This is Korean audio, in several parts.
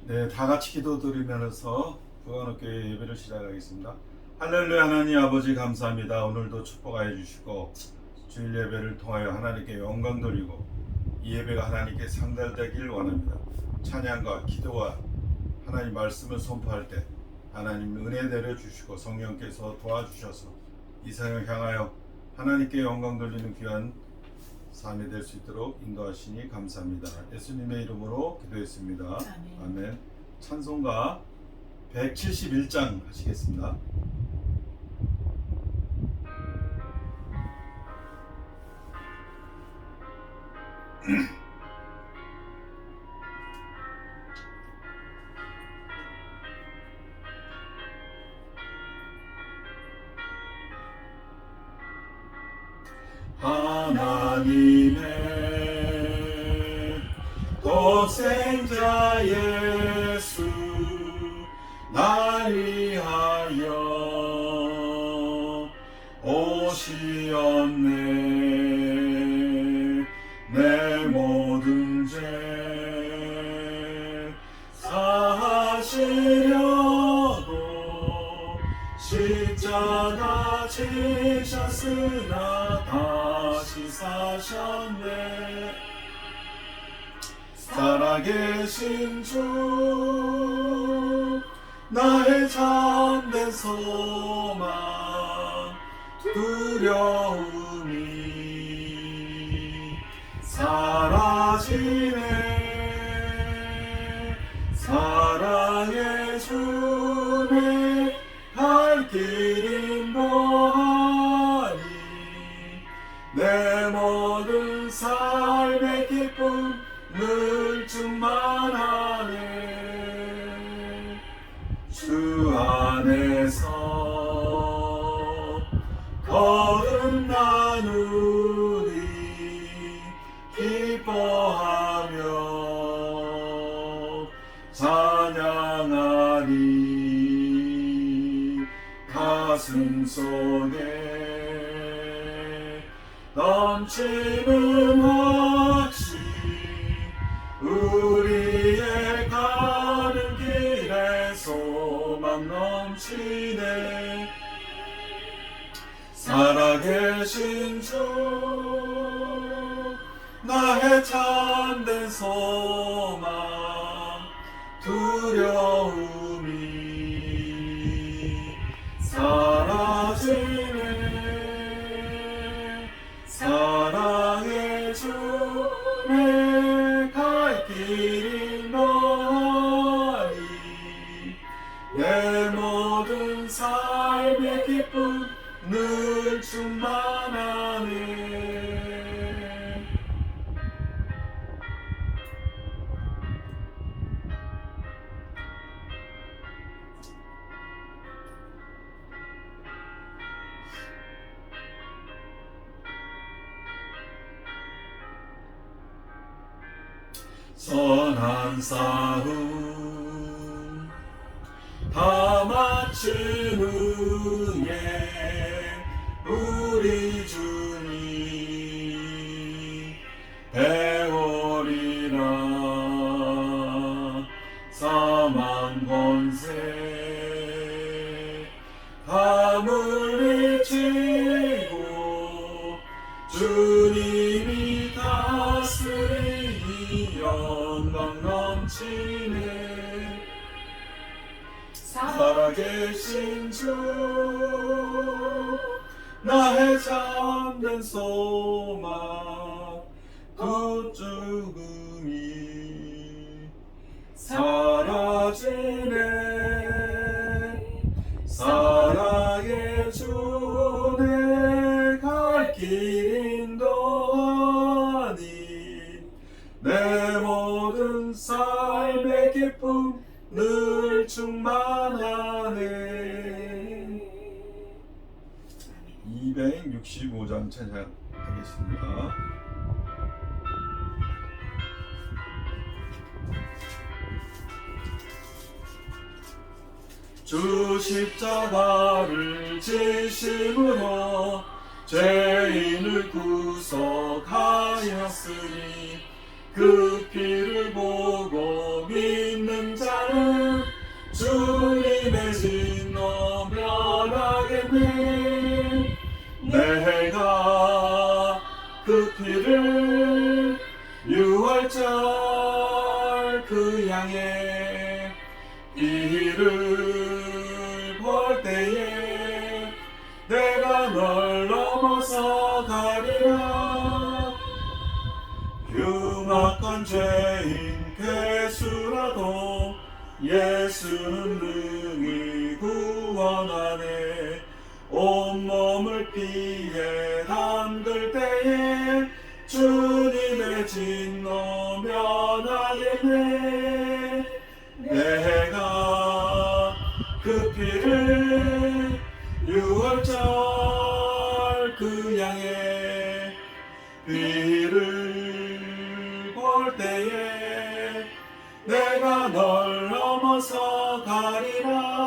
네, 다 같이 기도드리면서 부안학교의 예배를 시작하겠습니다. 할렐루야. 하나님 아버지 감사합니다. 오늘도 축복하여 주시고 주일 예배를 통하여 하나님께 영광 돌리고 이 예배가 하나님께 상달되길 원합니다. 찬양과 기도와 하나님 말씀을 선포할 때 하나님 은혜 내려주시고 성령께서 도와주셔서 이 세상을 향하여 하나님께 영광 돌리는 귀한 삶이 될 수 있도록 인도하시니 감사합니다. 예수님의 이름으로 기도했습니다. 아멘. 아멘. 찬송가 171장 하시겠습니다. 하나님의 독생자 예수 날 위하여 오시었네. 내 모든 죄 사하시려고 십자가 지셨으나 다시 사셨네. 살아계신 주 나의 참된 소망 두려움이 사라지네. 사랑의 주내 갈 길 인도하니 내 모든 삶의 기쁨 늘 충만하네. 주 안에서 거듭나누니 기뻐하며 찬양하리. 가슴 속에 넘치는 확신 우리의 가는 길에 소망 넘치네. 살아계신 주 나의 참된 소망 두려움이 사라지네. 사랑의 주내 갈 길이 너니 내 모든 삶의 기쁨 늘 충만하네. 선한 싸움 다 마친 후에 우리 주님 배우리라. 사망 권세 다 물리치고 주님이 다스리니 영광 넘치네. 살아계신 주 나의 참된 소망 그 죽음이 사라지네. 사랑의 주내 갈 길 인도하니 내 모든 삶의 기쁨 늘 충만하네. 265장 찬양하겠습니다. 주 십자가를 지심으로 죄인을 구속하였으니 그 피를 보고 믿는 자라 그 피를 유월절 그 양의 피를 볼 때에 내가 널 넘어서 가리라. 흉악한 죄인 괴수라도 예수는 능히 구원하네. 온몸을 피해 담글 때에 주님의 진노 면하겠네. 내가 그 피를 유월절 그 양의 피를 볼 때에 내가 널 넘어서 가리라.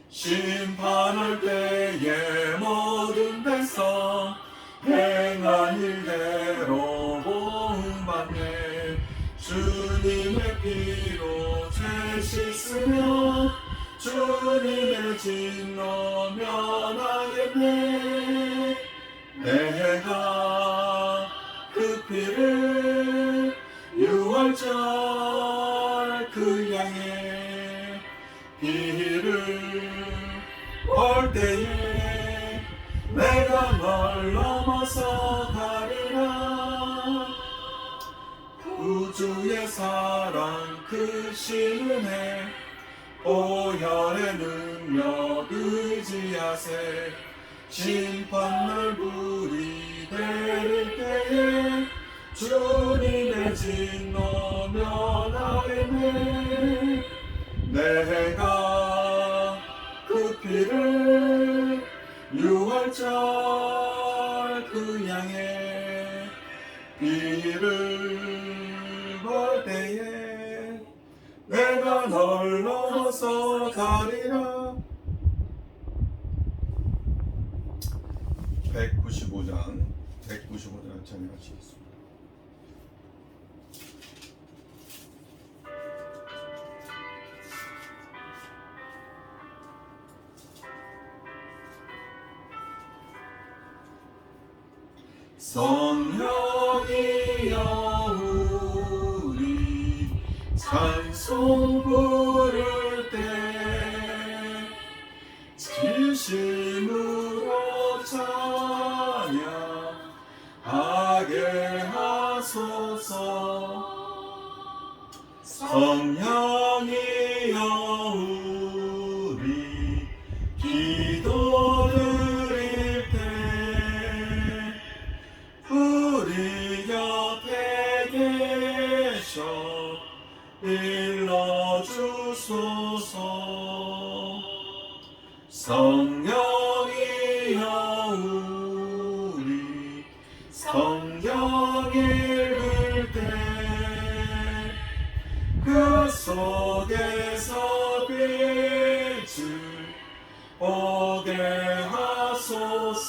심판할 때에 모든 백성 행한 일대로 보응받네. 주님의 피로 죄 씻으며 주님의 진노 면하겠네. 내가 그 피를 유월절 그 양의 피를 볼 때에 내가 널 넘어서 가리라. 구주의 사랑 크신 은혜 보혈의 능력 의지하세. 심판날 불이 내릴 때에 주님의 진노 면하겠네. 내가 그 피를 유월절 그 양의 피를 볼 때에 내가 널 넘어서 가리라. 195장 찬양하시겠습니다. 성령이여 우리 찬송 부를 때 진심으로 찬양하게 하소서. 성령이여 우리 기도 드릴 때 우리 곁에 계셔 일러주소서. 성령이여 우리 성경 읽을 때 그 속에서 빛을 보게 하소서.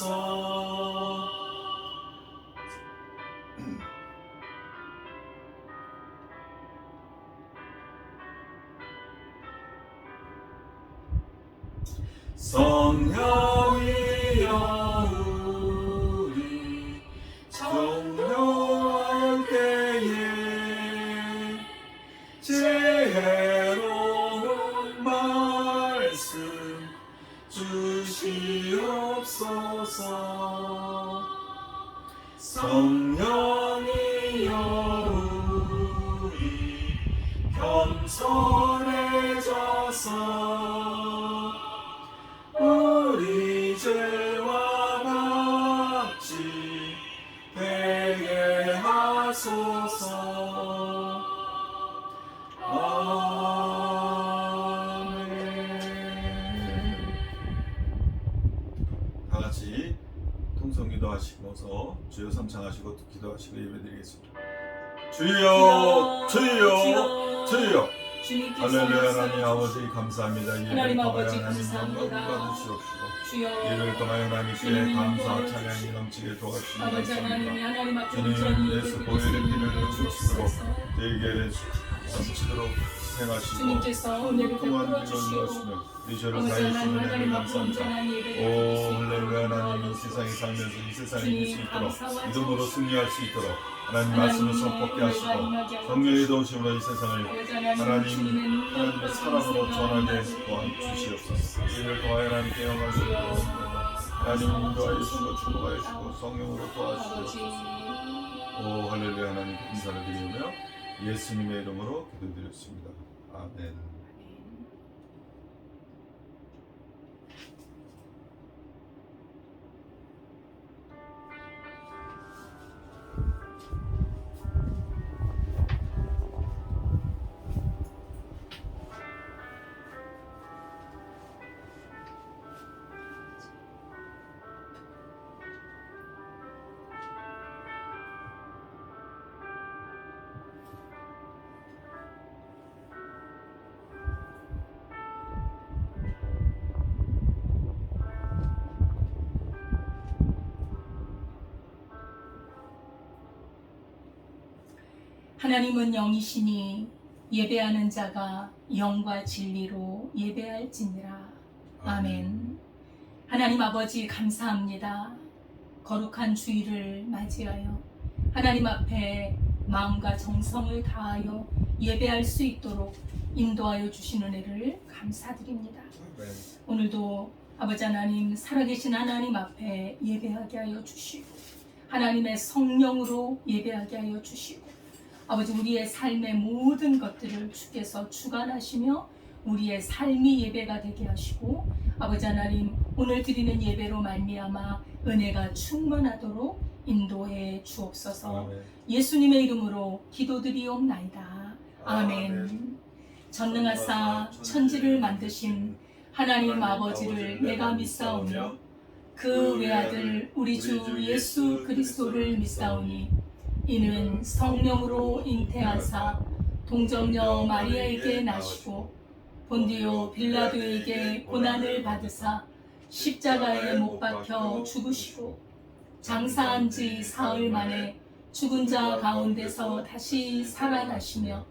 성령이여 우리 정령할 때에 지혜로운 말씀 주시옵소서. 성령이여 우리 겸손해져서 우리 죄와 같이 되게 하소서. 아멘. 다 같이 통성 기도하시면서 주여 삼창하시고 기도하시고 예배드리겠습니다. 주여 주여 주여 주님께서 할렐루야 하나님 역사를 아버지 주시고 감사합니다. 하나님 예배를 아버지 통하여 하나님 영광 감사합니다. 받으시옵시고 주여 예배를 통하여 하나님께 주님 감사 인도하여 찬양이 주시고 넘치게 도와주시니 아버지 하나님 감사합니다. 하나님 앞에 주님 온전히 예수 보혈의 피를 넘치도록 주옵소서. 되게 넘치도록 행하시고 주님께서 은혜를 또한 베풀어 이걸 주시고 넣으시며 이 저를 아버지 다해 하나님 주시는 은혜를 하나님 앞에 감사합니다. 온전한 예배를 오 드릴 수 할렐루야 있도록 하나님 이 세상에 살면서 이 세상에 이길 수 주님 있도록 감사와 믿음으로 찬송. 승리할 수 있도록 하나님 말씀을 선포케 하시고 성령의 도우심으로 이 세상을 하나님의 사랑으로 전하게 도와주시옵소서. 이를 통하여 하나님께 영광을 드리겠습니다. 하나님 인도하여 주시고 축복하여 주시고 성령으로 도와주시옵소서. 오 할렐루야 하나님 감사를 드리며 예수님의 이름으로 기도드렸습니다. 아멘. 하나님은 영이시니 예배하는 자가 영과 진리로 예배할지니라. 아멘. 하나님 아버지 감사합니다. 거룩한 주일을 맞이하여 하나님 앞에 마음과 정성을 다하여 예배할 수 있도록 인도하여 주신 은혜를 감사드립니다. 아멘. 오늘도 아버지 하나님 살아계신 하나님 앞에 예배하게 하여 주시고 하나님의 성령으로 예배하게 하여 주시고 아버지 우리의 삶의 모든 것들을 주께서 주관하시며 우리의 삶이 예배가 되게 하시고 아버지 하나님 오늘 드리는 예배로 말미암아 은혜가 충만하도록 인도해 주옵소서. 아멘. 예수님의 이름으로 기도드리옵나이다. 아멘. 아멘. 전능하사 천지를 만드신 하나님 아버지를 내가 믿사오며 그 외아들 우리 주 예수 그리스도를 믿사오니 이는 성령으로 잉태하사 동정녀 마리아에게 나시고 본디오 빌라도에게 고난을 받으사 십자가에 못 박혀 죽으시고 장사한 지 사흘 만에 죽은 자 가운데서 다시 살아나시며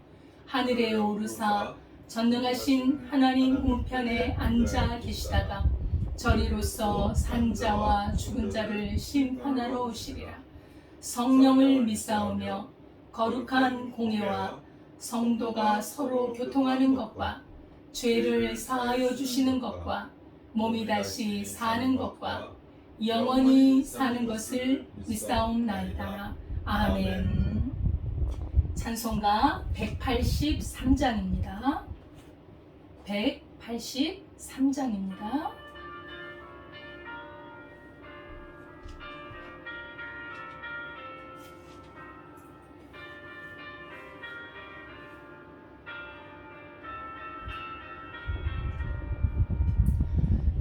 하늘에 오르사 전능하신 하나님 우편에 앉아 계시다가 저리로서 산자와 죽은 자를 심판하러 오시리라. 성령을 믿사오며 거룩한 공예와 성도가 서로 교통하는 것과 죄를 사하여 주시는 것과 몸이 다시 사는 것과 영원히 사는 것을 믿사옵나이다. 아멘. 찬송가 183장입니다. 183장입니다.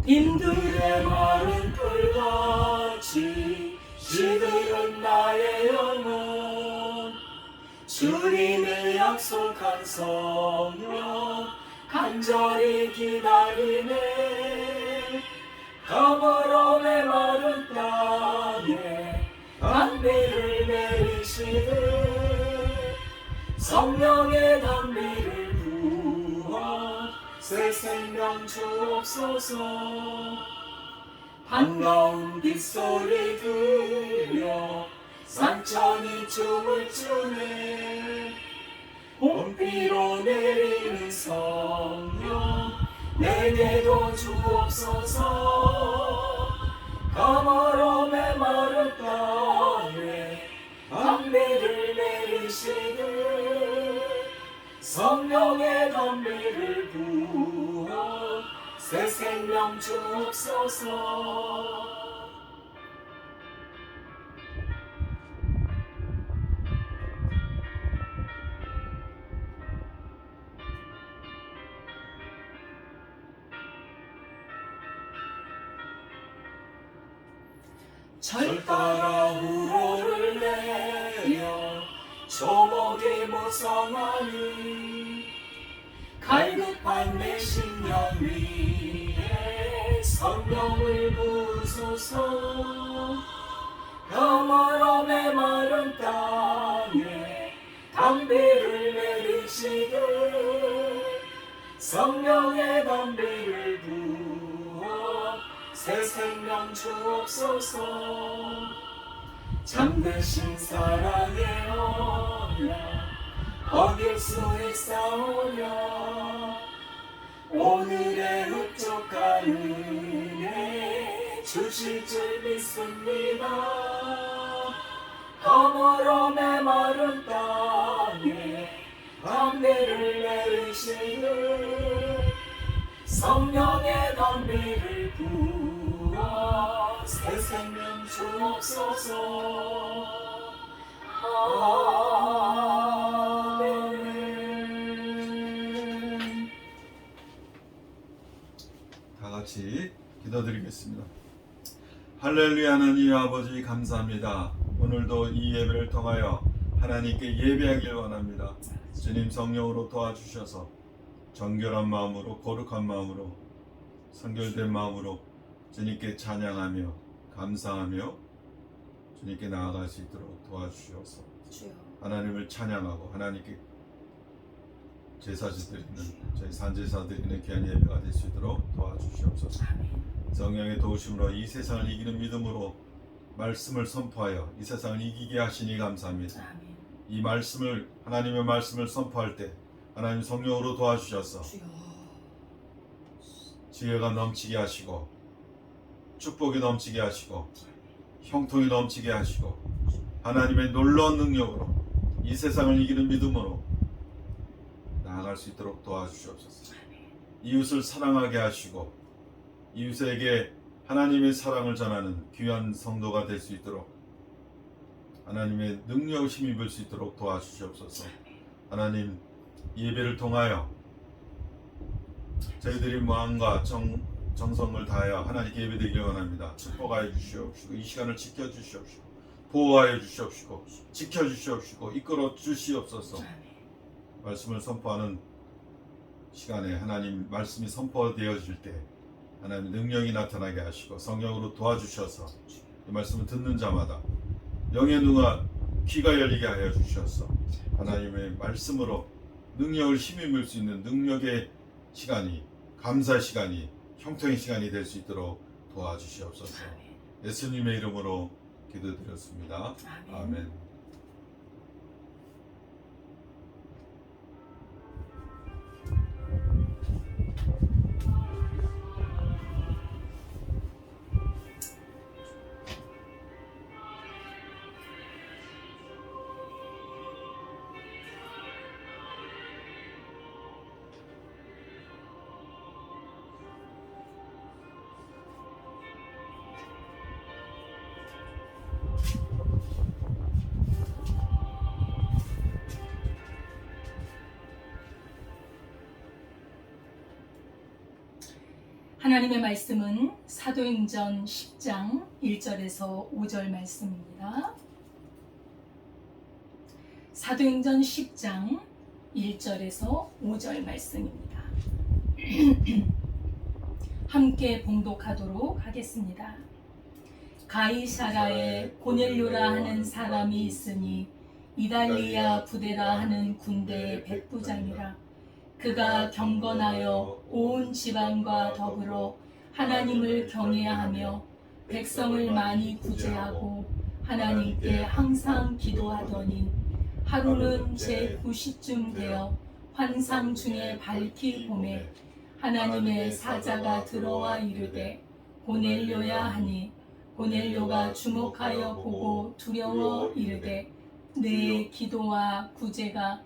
빈들의 마른 꿀같이 시들은 나의 영혼 주님의 약속한 성령 간절히 기다리네. 가버럼의 마른 땅에 단비를 내리시네. 성령의 단비를 부어 새 생명 주옵소서. 반가운 빗소리 들려 산천이 춤을 추네. 봄비로 내리는 성령 내게도 주옵소서. 가버럼의 마른 땅에 단비를 내리시네. 성령의 단비를 부어 새 생명 주옵소서. 절 따라 우로를 내려 조목이 무성하니 갈급한 내 심령 위에 성령을 부소서. 가마라 메마른 땅에 담비를 내리시듯 성령의 담비를 부어 새 생명 주옵소서. 잠드신 사랑의 언약 어길 수 있사오랴. 오늘의 흡족한 은혜 주실 줄 믿습니다. 가물어 메마른 땅에 담비를 내리시듯 성령의 담비를 부어 새 생명 주옵소서. 아멘. 다 같이 기도드리겠습니다. 할렐루야. 하나님 아버지 감사합니다. 오늘도 이 예배를 통하여 하나님께 예배하길 원합니다. 주님 성령으로 도와주셔서 정결한 마음으로 거룩한 마음으로 성결된 마음으로 주님께 찬양하며 감사하며 주님께 나아갈 수 있도록 도와주시옵소서. 주여. 하나님을 찬양하고 하나님께 제사지 드리는 저희 산제사 드리는 귀한 예배가 될 수 있도록 도와주시옵소서. 성령의 도우심으로 이 세상을 이기는 믿음으로 말씀을 선포하여 이 세상을 이기게 하시니 감사합니다. 아멘. 이 말씀을 하나님의 말씀을 선포할 때 하나님 성령으로 도와주셔서 주여. 지혜가 넘치게 하시고 축복이 넘치게 하시고 형통이 넘치게 하시고 하나님의 놀라운 능력으로 이 세상을 이기는 믿음으로 나아갈 수 있도록 도와주시옵소서. 이웃을 사랑하게 하시고 이웃에게 하나님의 사랑을 전하는 귀한 성도가 될 수 있도록 하나님의 능력을 힘입을 수 있도록 도와주시옵소서. 하나님 예배를 통하여 저희들이 마음과 정성을 다하여 하나님께 예배드리기 원합니다. 축복하여 주시옵시고 이 시간을 지켜주시옵시고 보호하여 주시옵시고 지켜주시옵시고 이끌어 주시옵소서. 말씀을 선포하는 시간에 하나님 말씀이 선포되어질 때 하나님 능력이 나타나게 하시고 성령으로 도와주셔서 이 말씀을 듣는 자마다 영의 눈과 귀가 열리게 하여 주셔서 하나님의 말씀으로 능력을 힘입을 수 있는 능력의 시간이 감사의 시간이 형통의 시간이 될 수 있도록 도와주시옵소서. 예수님의 이름으로 기도드렸습니다. 아멘. 하나님의 말씀은 사도행전 10장 1절에서 5절 말씀입니다. 사도행전 10장 1절에서 5절 말씀입니다. 함께 봉독하도록 하겠습니다. 가이사라에 고넬료라 하는 사람이 있으니 이달리아 부대라 하는 군대의 백부장이라. 그가 경건하여 온 지방과 더불어 하나님을 경외하며 백성을 많이 구제하고 하나님께 항상 기도하더니 하루는 제9시쯤 되어 환상 중에 밝히 봄에 하나님의 사자가 들어와 이르되 고넬료야 하니 고넬료가 주목하여 보고 두려워 이르되 내 기도와 구제가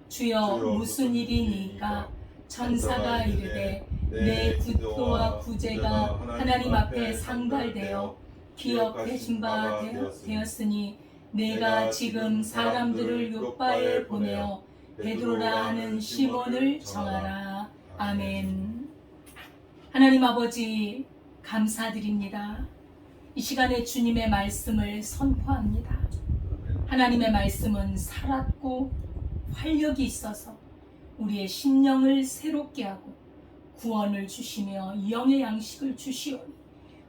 주여 무슨 일이니까? 천사가 이르되 내 기도와 구제가 하나님 앞에 상달되어 기억해준 바 되었으니 내가 지금 사람들을 요빠에 보내어 베드로라 하는 시몬을 정하라. 아멘. 하나님 아버지 감사드립니다. 이 시간에 주님의 말씀을 선포합니다. 하나님의 말씀은 살았고 활력이 있어서 우리의 심령을 새롭게 하고 구원을 주시며 영의 양식을 주시오니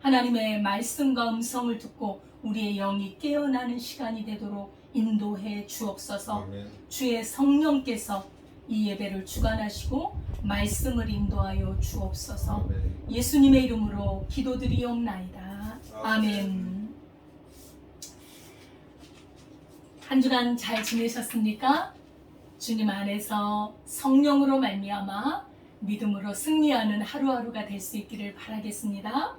하나님의 말씀과 음성을 듣고 우리의 영이 깨어나는 시간이 되도록 인도해 주옵소서. 아멘. 주의 성령께서 이 예배를 주관하시고 말씀을 인도하여 주옵소서. 아멘. 예수님의 이름으로 기도드리옵나이다. 아멘. 한 주간 잘 지내셨습니까? 주님 안에서 성령으로 말미암아 믿음으로 승리하는 하루하루가 될 수 있기를 바라겠습니다.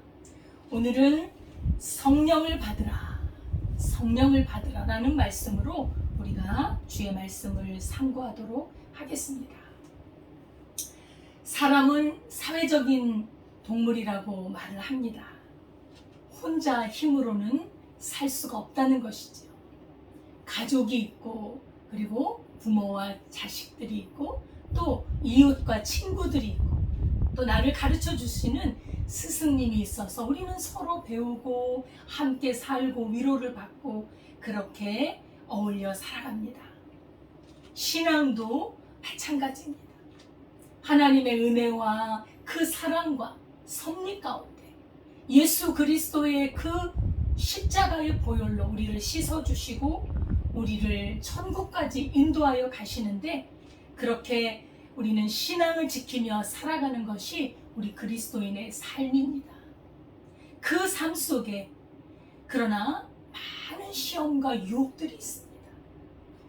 오늘은 성령을 받으라, 성령을 받으라 라는 말씀으로 우리가 주의 말씀을 상고하도록 하겠습니다. 사람은 사회적인 동물이라고 말을 합니다. 혼자 힘으로는 살 수가 없다는 것이죠. 가족이 있고 그리고 부모와 자식들이 있고 또 이웃과 친구들이 있고 또 나를 가르쳐 주시는 스승님이 있어서 우리는 서로 배우고 함께 살고 위로를 받고 그렇게 어울려 살아갑니다. 신앙도 마찬가지입니다. 하나님의 은혜와 그 사랑과 섭리 가운데 예수 그리스도의 그 십자가의 보혈로 우리를 씻어주시고 우리를 천국까지 인도하여 가시는데 그렇게 우리는 신앙을 지키며 살아가는 것이 우리 그리스도인의 삶입니다. 그 삶 속에 그러나 많은 시험과 유혹들이 있습니다.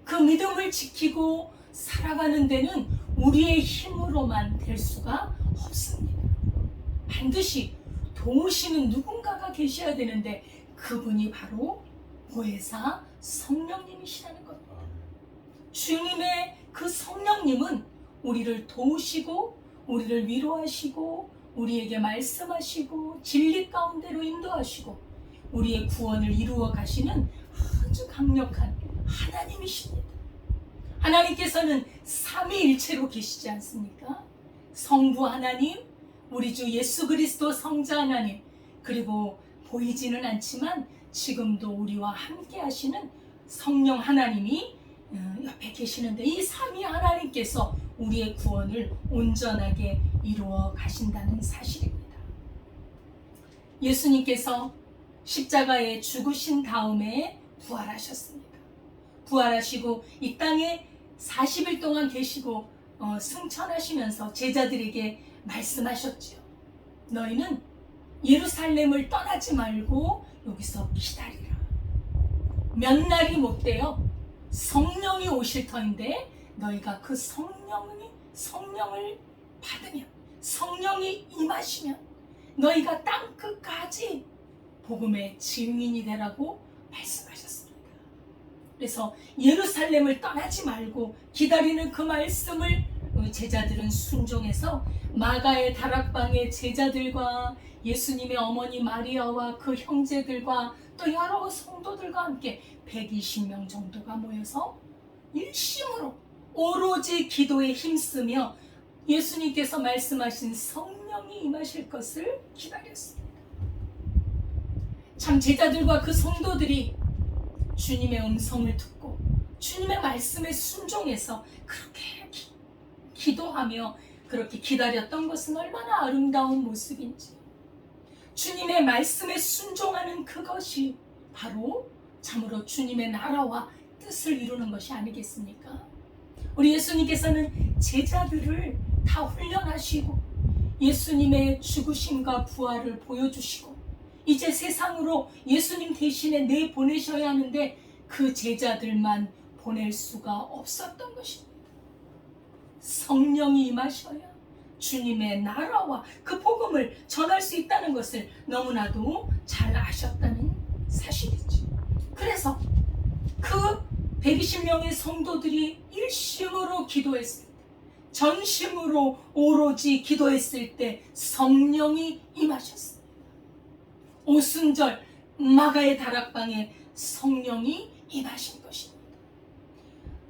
그 믿음을 지키고 살아가는 데는 우리의 힘으로만 될 수가 없습니다. 반드시 도우시는 누군가가 계셔야 되는데 그분이 바로 보혜사 성령님이시라는 겁니다. 주님의 그 성령님은 우리를 도우시고 우리를 위로하시고 우리에게 말씀하시고 진리 가운데로 인도하시고 우리의 구원을 이루어 가시는 아주 강력한 하나님이십니다. 하나님께서는 삼위일체로 계시지 않습니까? 성부 하나님, 우리 주 예수 그리스도 성자 하나님, 그리고 보이지는 않지만 지금도 우리와 함께 하시는 성령 하나님이 옆에 계시는데 이 삼위 하나님께서 우리의 구원을 온전하게 이루어 가신다는 사실입니다. 예수님께서 십자가에 죽으신 다음에 부활하셨습니다. 부활하시고 이 땅에 40일 동안 계시고 승천하시면서 제자들에게 말씀하셨죠. 너희는 예루살렘을 떠나지 말고 여기서 기다리라. 몇 날이 못 돼요. 성령이 오실 터인데 너희가 그 성령을 받으면 성령이 임하시면 너희가 땅 끝까지 복음의 증인이 되라고 말씀하셨습니다. 그래서 예루살렘을 떠나지 말고 기다리는 그 말씀을 제자들은 순종해서 마가의 다락방의 제자들과 예수님의 어머니 마리아와 그 형제들과 또 여러 성도들과 함께 120명 정도가 모여서 일심으로 오로지 기도에 힘쓰며 예수님께서 말씀하신 성령이 임하실 것을 기다렸습니다. 참 제자들과 그 성도들이 주님의 음성을 듣고 주님의 말씀에 순종해서 그렇게 기도하며 그렇게 기다렸던 것은 얼마나 아름다운 모습인지, 주님의 말씀에 순종하는 그것이 바로 참으로 주님의 나라와 뜻을 이루는 것이 아니겠습니까? 우리 예수님께서는 제자들을 다 훈련하시고 예수님의 죽으심과 부활을 보여주시고 이제 세상으로 예수님 대신에 내보내셔야 하는데 그 제자들만 보낼 수가 없었던 것입니다. 성령이 임하셔야 주님의 나라와 그 복음을 전할 수 있다는 것을 너무나도 잘 아셨다는 사실이죠. 그래서 그 120명의 성도들이 일심으로 기도했을 때, 전심으로 오로지 기도했을 때 성령이 임하셨습니다. 오순절 마가의 다락방에 성령이 임하신 것입니다.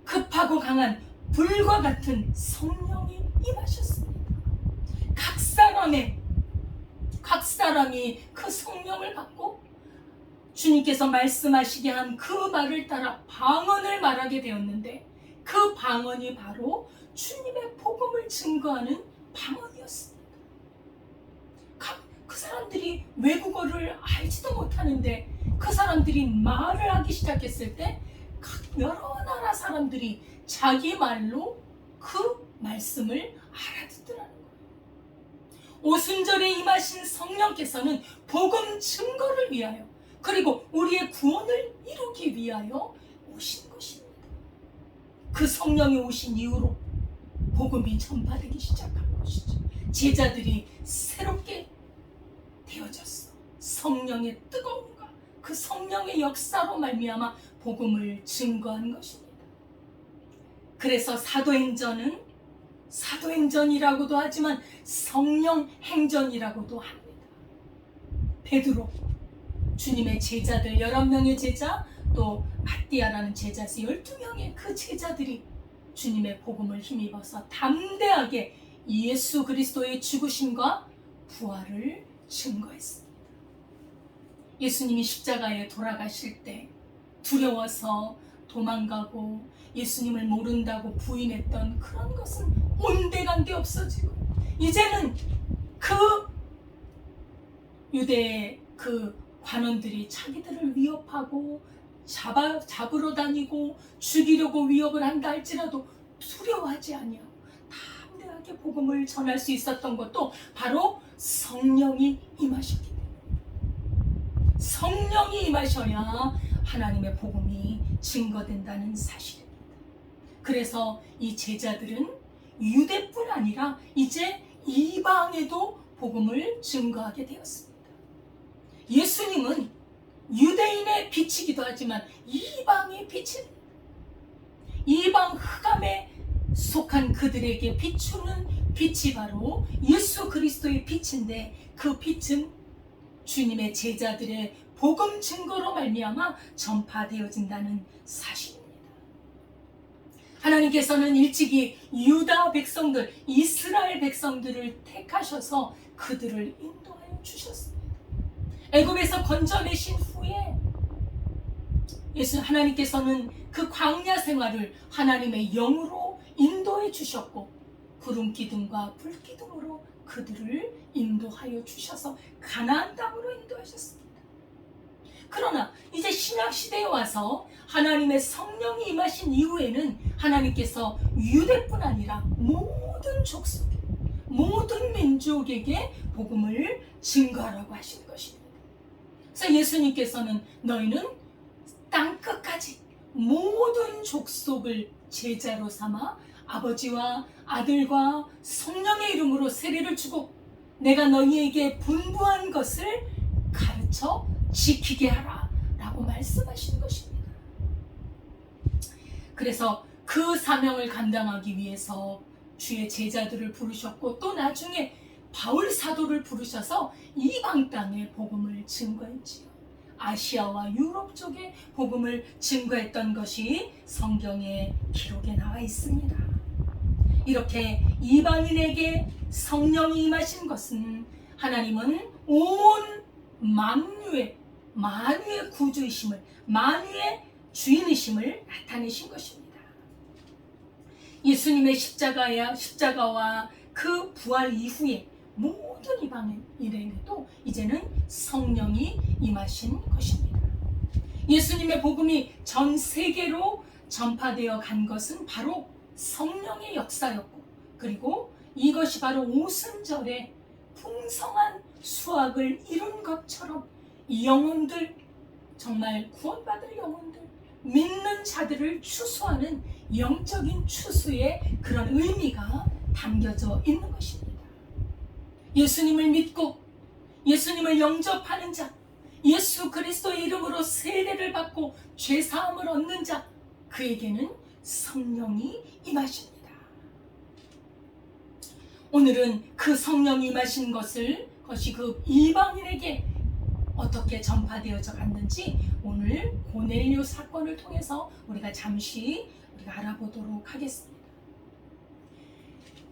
급하고 강한 불과 같은 성령이 임하셨습니다. 각 사람이 그 성령을 받고 주님께서 말씀하시게 한 그 말을 따라 방언을 말하게 되었는데 그 방언이 바로 주님의 복음을 증거하는 방언이었습니다. 그 사람들이 외국어를 알지도 못하는데 그 사람들이 말을 하기 시작했을 때 각 여러 나라 사람들이 자기 말로 그 말씀을 알아듣더라는 거예요. 오순절에 임하신 성령께서는 복음 증거를 위하여 그리고 우리의 구원을 이루기 위하여 오신 것입니다. 그 성령이 오신 이후로 복음이 전파되기 시작한 것이죠. 제자들이 새롭게 되어졌어. 성령의 뜨거움과 그 성령의 역사로 말미암아 복음을 증거한 것입니다. 그래서 사도행전은 사도행전이라고도 하지만 성령 행전이라고도 합니다. 베드로, 주님의 제자들 11명의 제자, 또 마띠아라는 제자서 12명의 그 제자들이 주님의 복음을 힘입어서 담대하게 예수 그리스도의 죽으심과 부활을 증거했습니다. 예수님이 십자가에 돌아가실 때 두려워서 도망가고 예수님을 모른다고 부인했던 그런 것은 온데간데 없어지고 이제는 그 유대의 그 관원들이 자기들을 위협하고 잡으러 다니고 죽이려고 위협을 한다 할지라도 두려워하지 아니하고 담대하게 복음을 전할 수 있었던 것도 바로 성령이 임하셨기 때문에 성령이 임하셔야 하나님의 복음이 증거된다는 사실입니다. 그래서 이 제자들은 유대뿐 아니라 이제 이방에도 복음을 증거하게 되었습니다. 예수님은 유대인의 빛이기도 하지만 이방의 빛입니다. 이방 흑암에 속한 그들에게 비추는 빛이 바로 예수 그리스도의 빛인데 그 빛은 주님의 제자들의 복음 증거로 말미암아 전파되어진다는 사실입니다. 하나님께서는 일찍이 유다 백성들, 이스라엘 백성들을 택하셔서 그들을 인도하여 주셨습니다. 애굽에서 건져내신 후에 하나님께서는 그 광야 생활을 하나님의 영으로 인도해 주셨고 구름 기둥과 불 기둥으로 그들을 인도하여 주셔서 가나안 땅으로 인도하셨습니다. 그러나 이제 신약 시대에 와서 하나님의 성령이 임하신 이후에는 하나님께서 유대뿐 아니라 모든 족속에, 모든 민족에게 복음을 증거하라고 하신 것입니다. 그래서 예수님께서는 너희는 땅 끝까지 모든 족속을 제자로 삼아 아버지와 아들과 성령의 이름으로 세례를 주고 내가 너희에게 분부한 것을 가르쳐 지키게 하라 라고 말씀하신 것입니다. 그래서 그 사명을 감당하기 위해서 주의 제자들을 부르셨고 또 나중에 바울 사도를 부르셔서 이방 땅에 복음을 증거했지요. 아시아와 유럽 쪽에 복음을 증거했던 것이 성경의 기록에 나와 있습니다. 이렇게 이방인에게 성령이 임하신 것은 하나님은 온 만유의 구주이심을, 만유의 주인이심을 나타내신 것입니다. 예수님의 십자가와 그 부활 이후에 모든 이방인에게도 이제는 성령이 임하신 것입니다. 예수님의 복음이 전 세계로 전파되어 간 것은 바로 성령의 역사였고 그리고 이것이 바로 오순절에 풍성한 수확을 이룬 것처럼 이 영혼들, 정말 구원받을 영혼들, 믿는 자들을 추수하는 영적인 추수의 그런 의미가 담겨져 있는 것입니다. 예수님을 믿고 예수님을 영접하는 자, 예수 그리스도의 이름으로 세례를 받고 죄사함을 얻는 자, 그에게는 성령이 임하십니다. 오늘은 그 성령이 임하신 것이 그 이방인에게 어떻게 전파되어져 갔는지 오늘 고넬료 사건을 통해서 우리가 잠시 알아보도록 하겠습니다.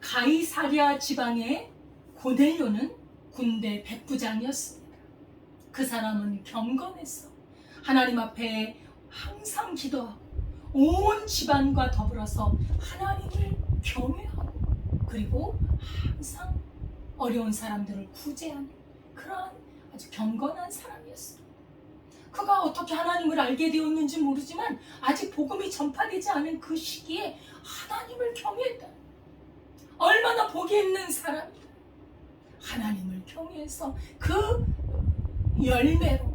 가이사랴 지방의 고넬료는 군대 백부장이었습니다. 그 사람은 경건했어. 하나님 앞에 항상 기도하고 온 집안과 더불어서 하나님을 경외하고 그리고 항상 어려운 사람들을 구제하는 그러한 아주 경건한 사람이었습니다. 그가 어떻게 하나님을 알게 되었는지 모르지만 아직 복음이 전파되지 않은 그 시기에 하나님을 경외했다. 얼마나 복이 있는 사람이다. 하나님을 경외해서 그 열매로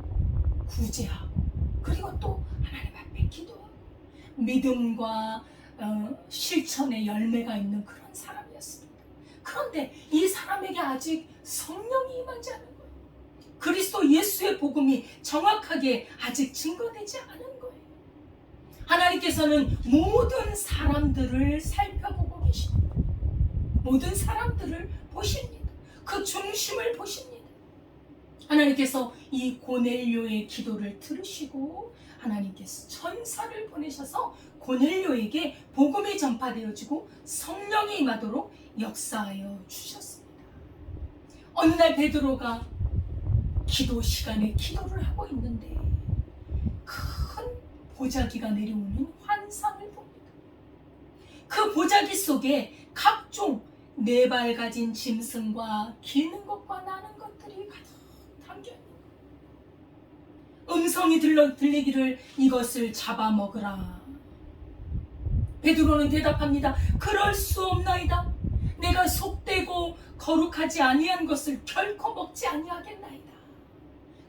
구제하고 그리고 또 하나님 앞에 기도하고 믿음과 실천의 열매가 있는 그런 사람이었습니다. 그런데 이 사람에게 아직 성령이 임하지 않은 거예요. 그리스도 예수의 복음이 정확하게 아직 증거되지 않은 거예요. 하나님께서는 모든 사람들을 살펴보고 계십니다. 모든 사람들을 보십니다. 그 중심을 보십니다. 하나님께서 이 고넬료의 기도를 들으시고 하나님께서 천사를 보내셔서 고넬료에게 복음이 전파되어지고 성령이 임하도록 역사하여 주셨습니다. 어느 날 베드로가 기도 시간에 기도를 하고 있는데 큰 보자기가 내려오는 환상을 봅니다. 그 보자기 속에 각종 네 발 가진 짐승과 기는 것과 나는 것들이 가득 담겨 있는 거예요. 음성이 들리기를 이것을 잡아먹으라. 베드로는 대답합니다. 그럴 수 없나이다. 내가 속되고 거룩하지 아니한 것을 결코 먹지 아니하겠나이다.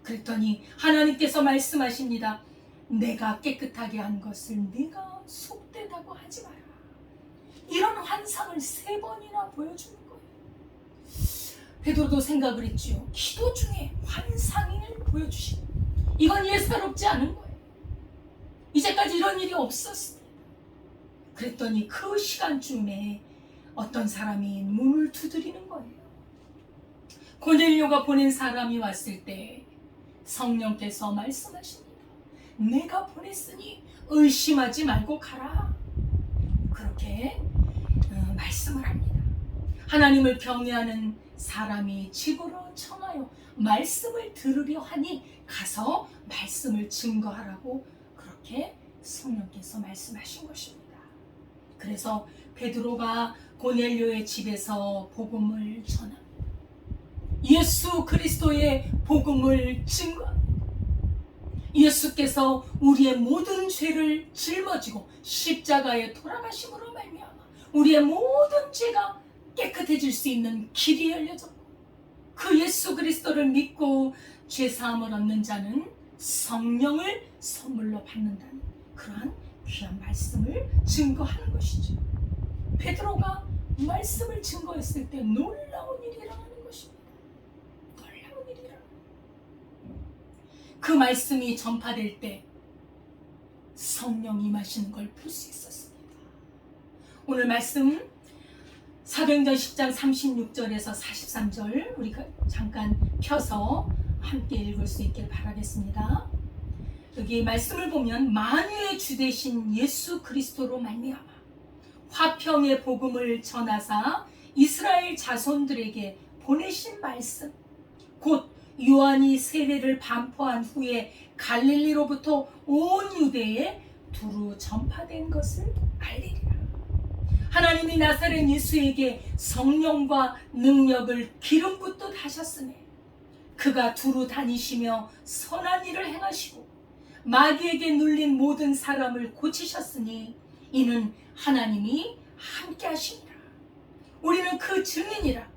그랬더니 하나님께서 말씀하십니다. 내가 깨끗하게 한 것을 네가 속되다고 하지 마라. 이런 환상을 3번이나 보여주는 거예요. 베드로도 생각을 했지요. 기도 중에 환상을 보여주시고 이건 예사롭지 않은 거예요. 이제까지 이런 일이 없었습니다. 그랬더니 그 시간쯤에 어떤 사람이 문을 두드리는 거예요. 고넬료가 보낸 사람이 왔을 때 성령께서 말씀하십니다. 내가 보냈으니 의심하지 말고 가라. 그렇게 말씀을 합니다. 하나님을 경외하는 사람이 집으로 청하여 말씀을 들으려 하니 가서 말씀을 증거하라고 그렇게 성령께서 말씀하신 것입니다. 그래서 베드로가 고넬료의 집에서 복음을 전합니다. 예수 그리스도의 복음을 증거합니다. 예수께서 우리의 모든 죄를 짊어지고 십자가에 돌아가심으로 말미암아 우리의 모든 죄가 깨끗해질 수 있는 길이 열려졌고 그 예수 그리스도를 믿고 죄사함을 얻는 자는 성령을 선물로 받는다는 그러한 귀한 말씀을 증거하는 것이죠. 베드로가 말씀을 증거했을 때 놀라운 일이 일어나는 것입니다. 놀라운 일이 일어나는 그 말씀이 전파될 때 성령이 임하시는 걸 볼 수 있었습니다. 오늘 말씀 사도행전 10장 36절에서 43절 우리가 잠깐 펴서 함께 읽을 수 있길 바라겠습니다. 여기 말씀을 보면 만유의 주 되신 예수 그리스도로 말미암아 화평의 복음을 전하사 이스라엘 자손들에게 보내신 말씀 곧 요한이 세례를 반포한 후에 갈릴리로부터 온 유대에 두루 전파된 것을 알리리라. 하나님이 나사렛 예수에게 성령과 능력을 기름 붓듯 하셨으니 그가 두루 다니시며 선한 일을 행하시고 마귀에게 눌린 모든 사람을 고치셨으니 이는 하나님이 함께 하시니라. 우리는 그 증인이라.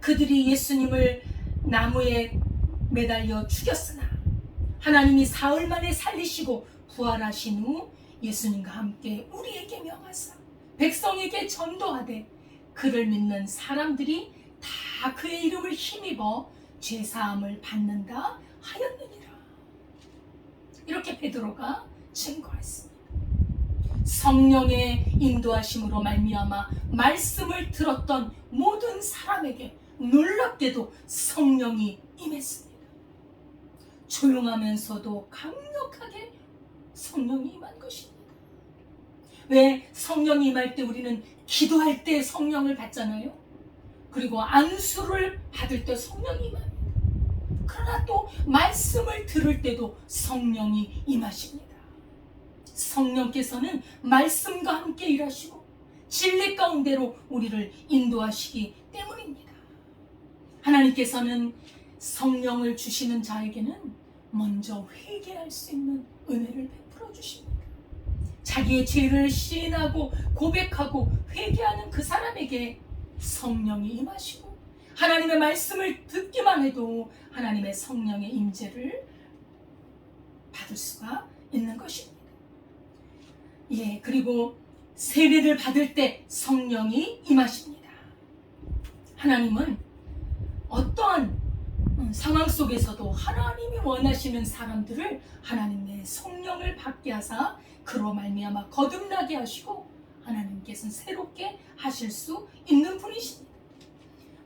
그들이 예수님을 나무에 매달려 죽였으나 하나님이 사흘 만에 살리시고 부활하신 후 예수님과 함께 우리에게 명하사 백성에게 전도하되 그를 믿는 사람들이 다 그의 이름을 힘입어 죄사함을 받는다 하였느니라. 이렇게 베드로가 증거했습니다. 성령의 인도하심으로 말미암아 말씀을 들었던 모든 사람에게 놀랍게도 성령이 임했습니다. 조용하면서도 강력하게 성령이 임한 것입니다. 왜 성령이 임할 때 우리는 기도할 때 성령을 받잖아요. 그리고 안수를 받을 때 성령이 임합니다. 그러나 또 말씀을 들을 때도 성령이 임하십니다. 성령께서는 말씀과 함께 일하시고 진리 가운데로 우리를 인도하시기 때문입니다. 하나님께서는 성령을 주시는 자에게는 먼저 회개할 수 있는 은혜를 베풀어 주십니다. 자기의 죄를 시인하고 고백하고 회개하는 그 사람에게 성령이 임하시고 하나님의 말씀을 듣기만 해도 하나님의 성령의 임재를 받을 수가 있는 것입니다. 예, 그리고 세례를 받을 때 성령이 임하십니다. 하나님은 어떠한 상황 속에서도 하나님이 원하시는 사람들을 하나님의 성령을 받게 하사 그로 말미암아 거듭나게 하시고 하나님께서는 새롭게 하실 수 있는 분이십니다.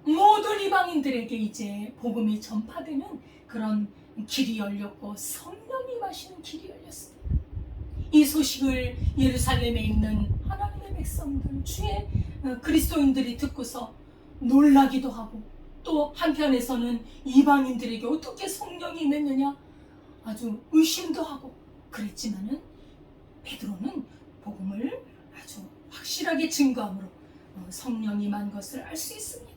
모든 이방인들에게 이제 복음이 전파되는 그런 길이 열렸고 성령이 임하시는 길이 열렸습니다. 이 소식을 예루살렘에 있는 하나님의 백성들, 주의 그리스도인들이 듣고서 놀라기도 하고 또 한편에서는 이방인들에게 어떻게 성령이 임했느냐 아주 의심도 하고 그랬지만은 베드로는 복음을 아주 확실하게 증거함으로 성령이 임한 것을 알 수 있습니다.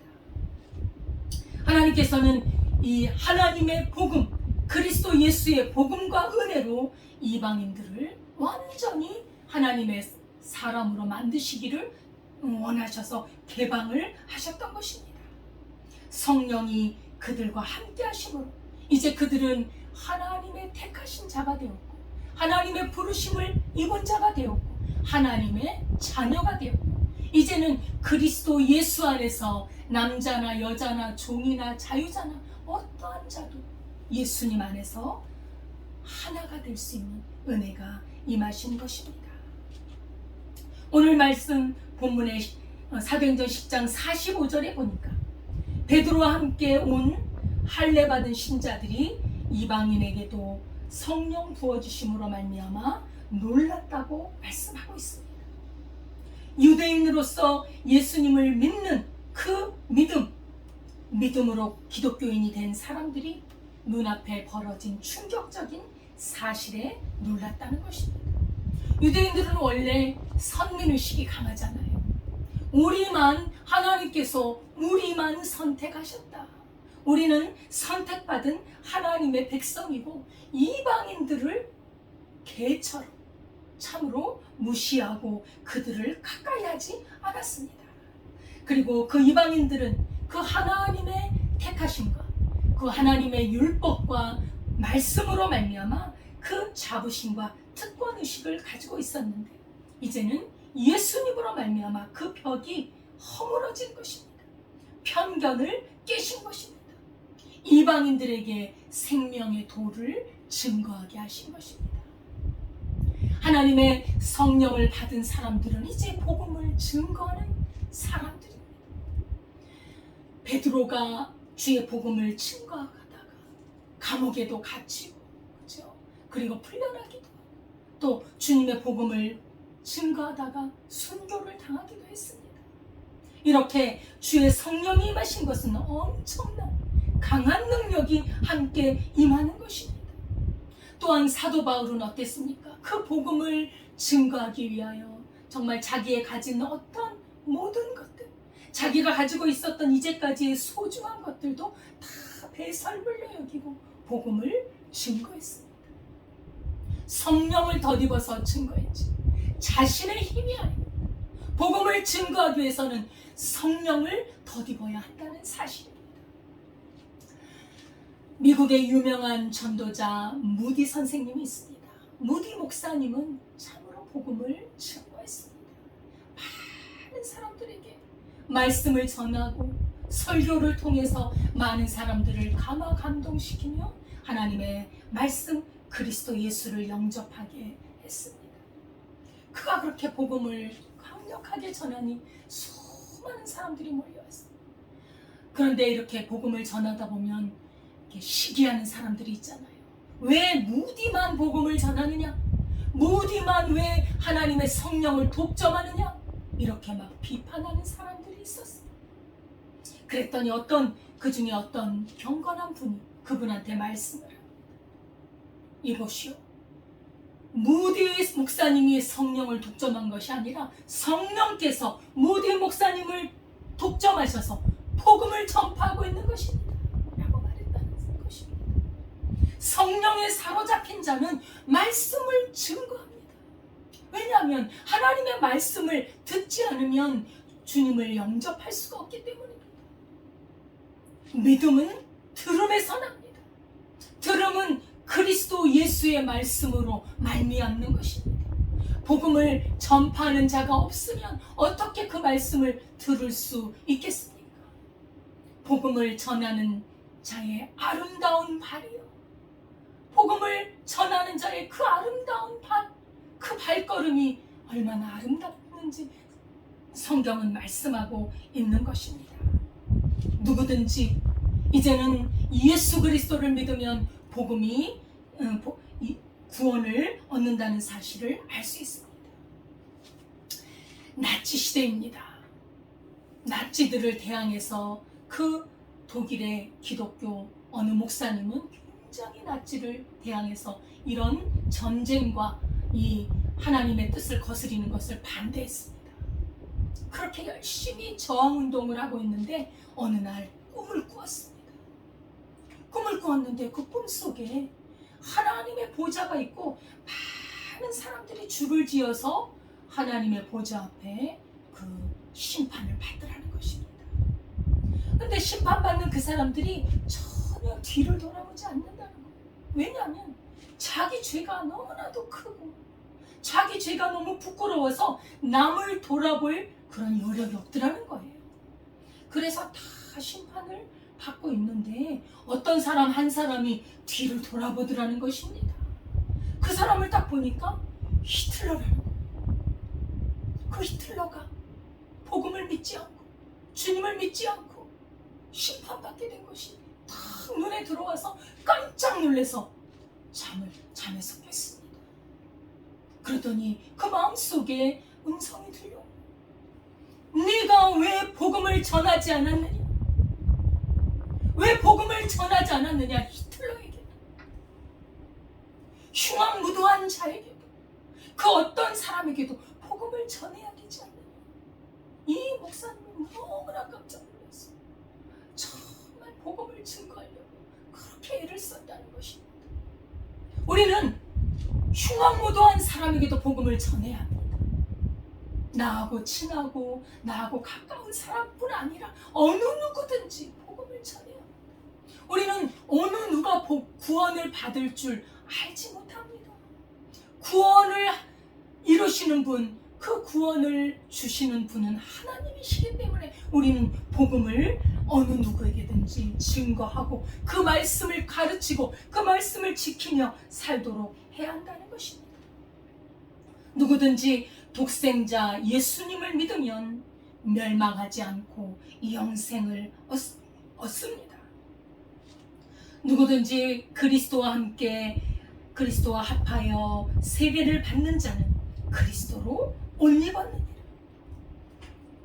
하나님께서는 이 하나님의 복음, 그리스도 예수의 복음과 은혜로 이방인들을 완전히 하나님의 사람으로 만드시기를 원하셔서 개방을 하셨던 것입니다. 성령이 그들과 함께 하심으로 이제 그들은 하나님의 택하신 자가 되었고 하나님의 부르심을 입은 자가 되었고 하나님의 자녀가 되었고 이제는 그리스도 예수 안에서 남자나 여자나 종이나 자유자나 어떠한 자도 예수님 안에서 하나가 될 수 있는 은혜가 임하신 것입니다. 오늘 말씀 본문의 사도행전 10장 45절에 보니까 베드로와 함께 온 할례 받은 신자들이 이방인에게도 성령 부어주심으로 말미암아 놀랐다고 말씀하고 있습니다. 유대인으로서 예수님을 믿는 그 믿음으로 기독교인이 된 사람들이 눈앞에 벌어진 충격적인 사실에 놀랐다는 것입니다. 유대인들은 원래 선민의식이 강하잖아요. 하나님께서 우리만 선택하셨다. 우리는 선택받은 하나님의 백성이고 이방인들을 개처럼 참으로 무시하고 그들을 가까이 하지 않았습니다. 그리고 그 이방인들은 그 하나님의 택하심과 그 하나님의 율법과 말씀으로 말미암아 그 자부심과 특권의식을 가지고 있었는데 이제는 예수님으로 말미암아 그 벽이 허물어진 것입니다. 편견을 깨신 것입니다. 이방인들에게 생명의 도를 증거하게 하신 것입니다. 하나님의 성령을 받은 사람들은 이제 복음을 증거하는 사람들입니다. 베드로가 주의 복음을 증거하다가 감옥에도 갇히고 그렇죠? 그리고 풀려나기도 하고 또 주님의 복음을 증거하다가 순교를 당하기도 했습니다. 이렇게 주의 성령이 임하신 것은 엄청난 강한 능력이 함께 임하는 것입니다. 또한 사도 바울은 어땠습니까? 그 복음을 증거하기 위하여 정말 자기의 가진 어떤 모든 것들, 자기가 가지고 있었던 이제까지의 소중한 것들도 다 배설물로 여기고 복음을 증거했습니다. 성령을 덧입어서 증거했지 자신의 힘이 아닙니다. 복음을 증거하기 위해서는 성령을 덧입어야 한다는 사실입니다. 미국의 유명한 전도자 무디 선생님이 있습니다. 무디 목사님은 참으로 복음을 증거했습니다. 많은 사람들에게 말씀을 전하고 설교를 통해서 많은 사람들을 감동시키며 하나님의 말씀 그리스도 예수를 영접하게 했습니다. 그가 그렇게 복음을 강력하게 전하니 수많은 사람들이 몰려왔습니다. 그런데 이렇게 복음을 전하다 보면 이렇게 시기하는 사람들이 있잖아요. 왜 무디만 복음을 전하느냐? 무디만 왜 하나님의 성령을 독점하느냐? 이렇게 막 비판하는 사람들이 있었어요. 그랬더니 그 중에 어떤 경건한 분이 그분한테 말씀을 합니다. 이보시오, 무디 목사님이 성령을 독점한 것이 아니라 성령께서 무디 목사님을 독점하셔서 복음을 전파하고 있는 것입니다 라고 말했다는 것입니다. 성령에 사로잡힌 자는 말씀을 증거합니다. 왜냐하면 하나님의 말씀을 듣지 않으면 주님을 영접할 수가 없기 때문입니다. 믿음은 들음에서 납니다. 들음은 그리스도 예수의 말씀으로 말미암는 것입니다. 복음을 전파하는 자가 없으면 어떻게 그 말씀을 들을 수 있겠습니까? 복음을 전하는 자의 아름다운 발이요, 복음을 전하는 자의 그 아름다운 발, 그 발걸음이 얼마나 아름답는지 성경은 말씀하고 있는 것입니다. 누구든지 이제는 예수 그리스도를 믿으면 복음이 구원을 얻는다는 사실을 알 수 있습니다. 나치 시대입니다. 나치들을 대항해서 그 독일의 기독교 어느 목사님은 굉장히 나치를 대항해서 이런 전쟁과 이 하나님의 뜻을 거스리는 것을 반대했습니다. 그렇게 열심히 저항운동을 하고 있는데 어느 날 꿈을 꾸었습니다. 꿈을 꾸었는데 그 꿈속에 하나님의 보좌가 있고 많은 사람들이 줄을 지어서 하나님의 보좌 앞에 그 심판을 받으라는 것입니다. 그런데 심판받는 그 사람들이 전혀 뒤를 돌아보지 않는다는 거예요. 왜냐하면 자기 죄가 너무나도 크고 자기 죄가 너무 부끄러워서 남을 돌아볼 그런 여력이 없더라는 거예요. 그래서 다 심판을 받고 있는데 어떤 사람 한 사람이 뒤를 돌아보더라는 것입니다. 그 사람을 딱 보니까 히틀러라는 거예요. 그 히틀러가 복음을 믿지 않고 주님을 믿지 않고 심판받게 된 것이 딱 눈에 들어와서 깜짝 놀라서 잠에서 깼습니다. 그러더니 그 마음속에 음성이 들려. 네가 왜 복음을 전하지 않았느냐? 왜 복음을 전하지 않았느냐? 히틀러에게, 흉악무도한 자에게도, 그 어떤 사람에게도 복음을 전해야 되지 않느냐? 이 목사님은 너무나 깜짝 놀랐어요. 정말 복음을 증거하려고 그렇게 애를 썼다는 것입니다. 우리는 흉악무도한 사람에게도 복음을 전해야 합니다. 나하고 친하고 나하고 가까운 사람뿐 아니라 어느 누구든지 복음을 전해야 합니다. 우리는 어느 누가 구원을 받을 줄 알지 못합니다. 구원을 이루시는 분, 그 구원을 주시는 분은 하나님이시기 때문에 우리는 복음을 어느 누구에게든지 증거하고 그 말씀을 가르치고 그 말씀을 지키며 살도록 해야 한다는 것입니다. 누구든지 독생자 예수님을 믿으면 멸망하지 않고 영생을 얻습니다. 누구든지 그리스도와 함께 그리스도와 합하여 세례를 받는 자는 그리스도로 옷 입었느니라.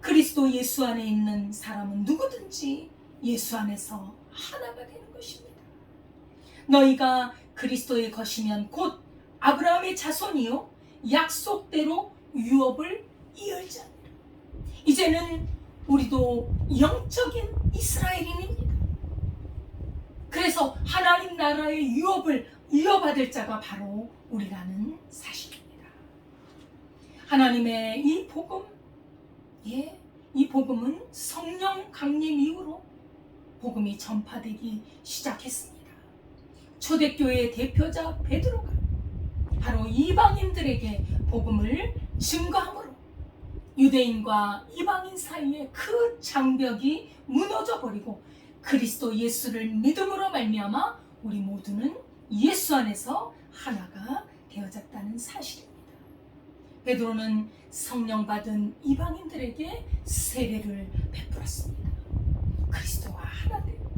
그리스도 예수 안에 있는 사람은 누구든지 예수 안에서 하나가 되는 것입니다. 너희가 그리스도의 것이면 곧 아브라함의 자손이요 약속대로 유업을 이을자니라. 이제는 우리도 영적인 이스라엘인입니다. 그래서 하나님 나라의 유업을 이어받을 자가 바로 우리라는 사실입니다. 하나님의 이 복음, 이 복음은 성령 강림 이후로 복음이 전파되기 시작했습니다. 초대교회의 대표자 베드로가 바로 이방인들에게 복음을 증거함으로 유대인과 이방인 사이의 그 장벽이 무너져 버리고 그리스도 예수를 믿음으로 말미암아 우리 모두는 예수 안에서 하나가 되어졌다는 사실입니다. 베드로는 성령 받은 이방인들에게 세례를 베풀었습니다. 그리스도와 하나 되어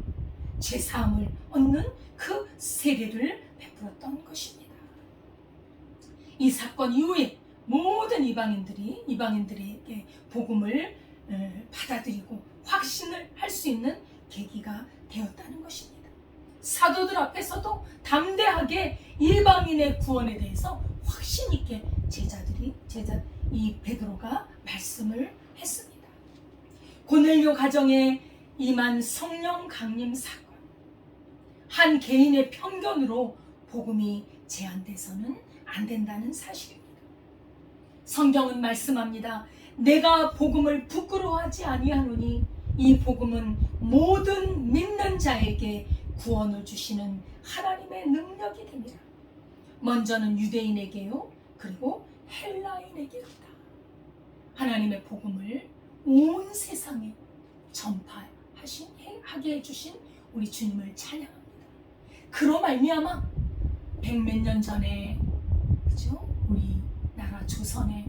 죄사함을 얻는 그 세례를 베풀었던 것입니다. 이 사건 이후에 모든 이방인들에게 복음을 받아들이고 확신을 할 수 있는 계기가 되었다는 것입니다. 사도들 앞에서도 담대하게 이방인의 구원에 대해서 확신 확신 있게 이 베드로가 말씀을 했습니다. 고넬료 가정에 임한 성령 강림 사건, 한 개인의 편견으로 복음이 제한돼서는 안 된다는 사실입니다. 성경은 말씀합니다. 내가 복음을 부끄러워하지 아니하노니 이 복음은 모든 믿는 자에게 구원을 주시는 하나님의 능력이 됩니다. 먼저는 유대인에게요, 그리고 헬라인에게로다. 하나님의 복음을 온 세상에 전파하게 해주신 우리 주님을 찬양합니다. 그로 말미암아 백몇 년 전에, 그죠? 우리 나라 조선에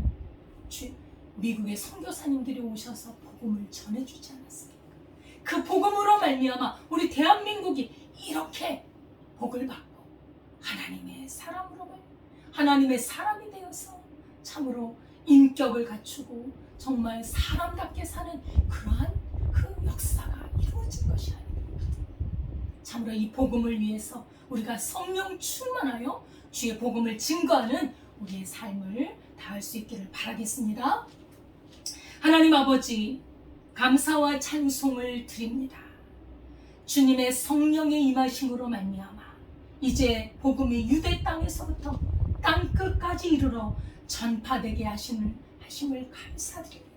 미국의 선교사님들이 오셔서 복음을 전해주지 않았습니까? 그 복음으로 말미암아 우리 대한민국이 이렇게 복을 받고 하나님의 사람이 되어서 참으로 인격을 갖추고 정말 사람답게 사는 그러한 그 역사가 이루어진 것이 아닙니다. 참으로 이 복음을 위해서 우리가 성령 충만하여 주의 복음을 증거하는 우리의 삶을 다할 수 있기를 바라겠습니다. 하나님 아버지, 감사와 찬송을 드립니다. 주님의 성령의 임하심으로 말미암아 이제 복음이 유대 땅에서부터 땅 끝까지 이르러 전파되게 하심을 감사드립니다.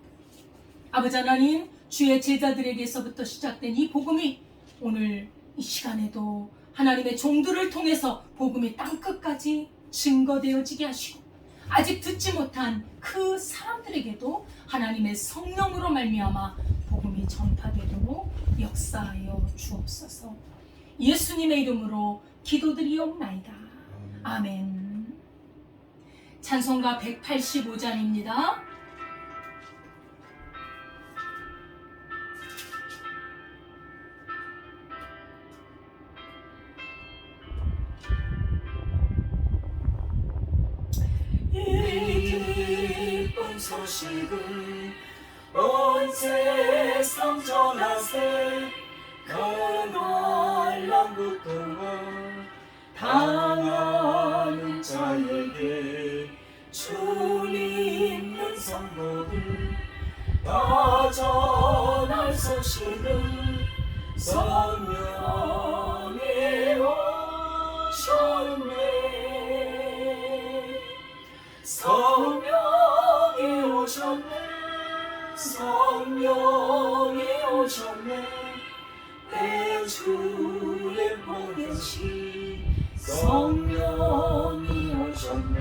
아버지 하나님, 주의 제자들에게서부터 시작된 이 복음이 오늘 이 시간에도 하나님의 종들을 통해서 복음이 땅 끝까지 증거되어지게 하시고, 아직 듣지 못한 그 사람들에게도 하나님의 성령으로 말미암아 복음이 전파되도록 역사하여 주옵소서. 예수님의 이름으로 기도드리옵나이다. 아멘. 찬송가 185장입니다. 소식을 온 세상 전하세. 가난한 고통을 당하는 자에게 주님 성도들 다 전할 소식을 성령이 오셨네. 성령이 오셨네. 내 주를 보내시 성령이 오셨네.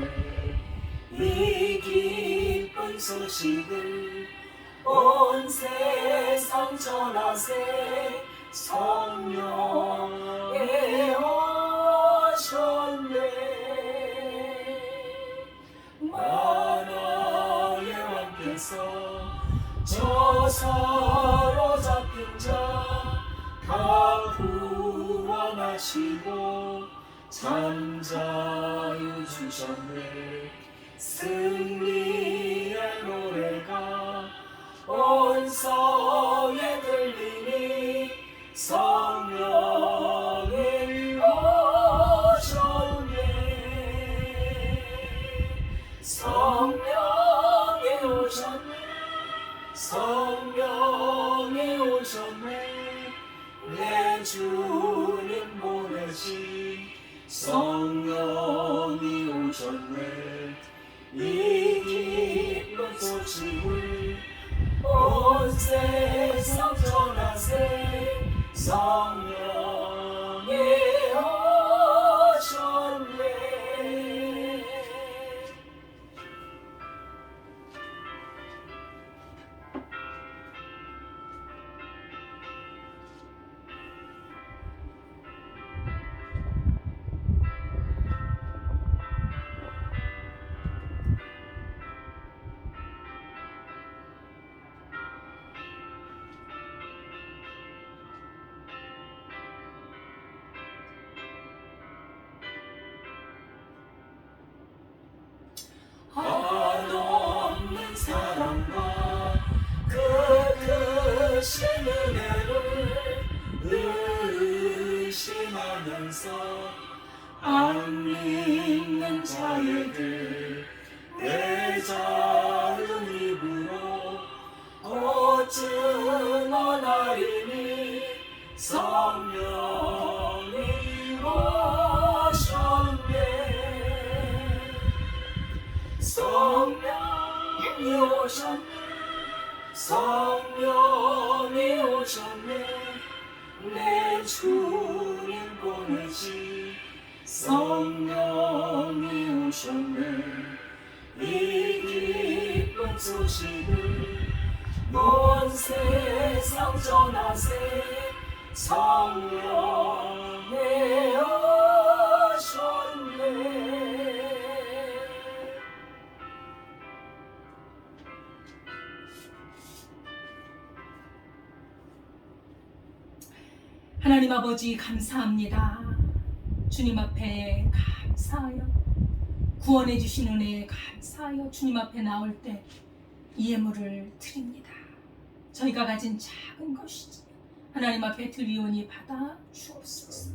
이 기쁜 소식을 온 세상 전하세. 성령이 오셨네. 만화의 왕께서 저 사로잡힌 자 다 구원하시고 잠자유 주셨네. 승리의 노래가 온 성에 들리니 성령이 오셨네. 성령이 오셨네. 내 주님 보내신 성령이 오셨네. 이 기쁜 소식을 온 세상 전하세. 성령이 오셨네. 한없는 사랑과 그 크신 은혜를 의심하면서 안 믿는 자에게 성령이 오셨네. 이 기쁜 소식을 온 세상 전하세. 성령이 오셨네. 하나님 아버지 감사합니다. 주님 앞에 감사하여 구원해 주신 은혜에 감사하여 주님 앞에 나올 때 이 예물을 드립니다. 저희가 가진 작은 것이지 하나님 앞에 드리오니 받아 주옵소서.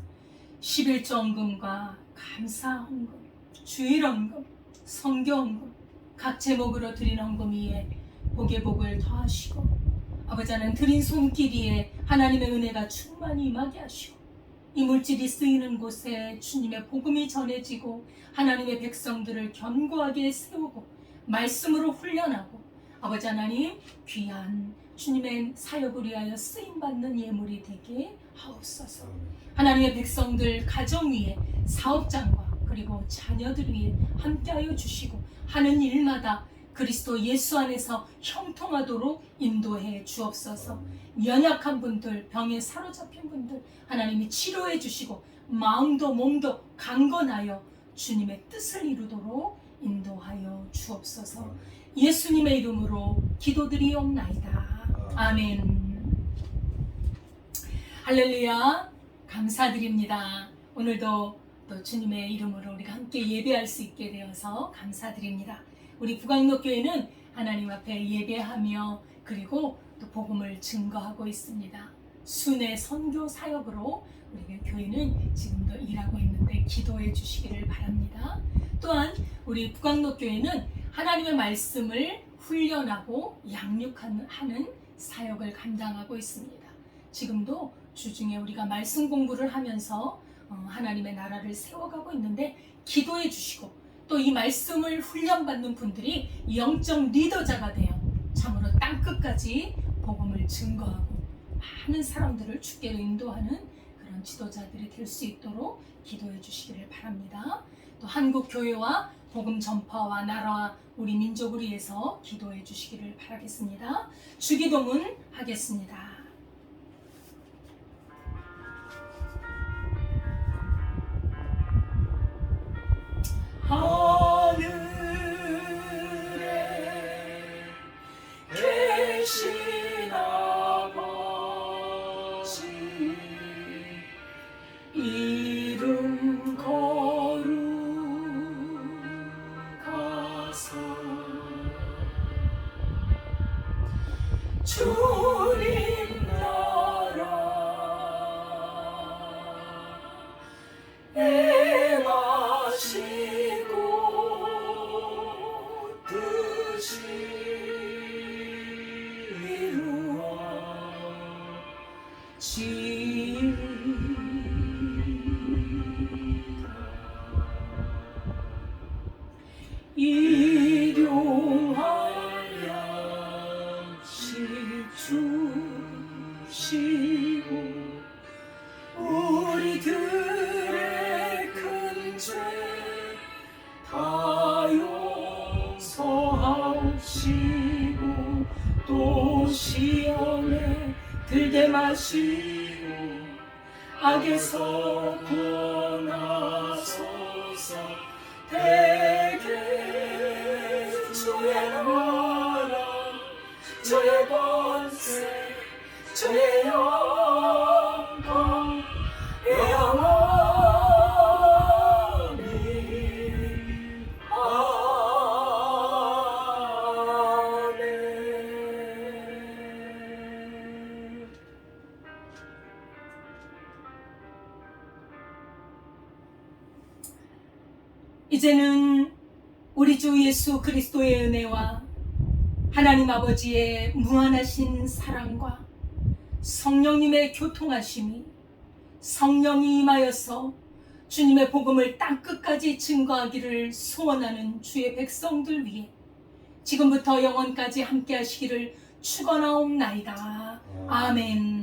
11조헌금과 감사헌금, 주일헌금, 성교헌금 각 제목으로 드린 헌금 위에 복의 복을 더하시고 아버지 하나님 드린 손길 위에 하나님의 은혜가 충만히 임하게 하시고 이 물질이 쓰이는 곳에 주님의 복음이 전해지고 하나님의 백성들을 견고하게 세우고 말씀으로 훈련하고 아버지 하나님 귀한 주님의 사역을 위하여 쓰임받는 예물이 되게 하옵소서. 하나님의 백성들 가정 위에 사업장과 그리고 자녀들 위에 함께하여 주시고 하는 일마다 그리스도 예수 안에서 형통하도록 인도해 주옵소서. 연약한 분들, 병에 사로잡힌 분들 하나님이 치료해 주시고 마음도 몸도 강건하여 주님의 뜻을 이루도록 인도하여 주옵소서. 예수님의 이름으로 기도드리옵나이다. 아멘. 할렐루야. 감사드립니다. 오늘도 또 주님의 이름으로 우리가 함께 예배할 수 있게 되어서 감사드립니다. 우리 북악록교회는 하나님 앞에 예배하며 그리고 또 복음을 증거하고 있습니다. 순회 선교 사역으로 우리 교회는 지금도 일하고 있는데 기도해 주시기를 바랍니다. 또한 우리 북악록교회는 하나님의 말씀을 훈련하고 양육하는 사역을 감당하고 있습니다. 지금도 주중에 우리가 말씀 공부를 하면서 하나님의 나라를 세워가고 있는데 기도해 주시고 또 이 말씀을 훈련받는 분들이 영적 리더자가 되어 참으로 땅끝까지 복음을 증거하고 많은 사람들을 주께로 인도하는 그런 지도자들이 될 수 있도록 기도해 주시기를 바랍니다. 또 한국 교회와 복음 전파와 나라와 우리 민족을 위해서 기도해 주시기를 바라겠습니다. 주기도문 하겠습니다. 하늘에 계신 아버지 이름 거룩하사 주님 나라 행하시고 뜻이 이루어지이다. 일용할 양식 주시고 우리들의 큰 죄 다 용서하옵시고 또 시험에 들게 마시고 악에서 구원하소서. 대개 주의 나라 주의 권세 주의 영광 영원히 아멘. 이제는 우리 주 예수 그리스도의 은혜와 하나님 아버지의 무한하신 사랑과 성령님의 교통하심이 성령이 임하여서 주님의 복음을 땅끝까지 증거하기를 소원하는 주의 백성들 위해 지금부터 영원까지 함께 하시기를 축원하옵나이다. 아멘.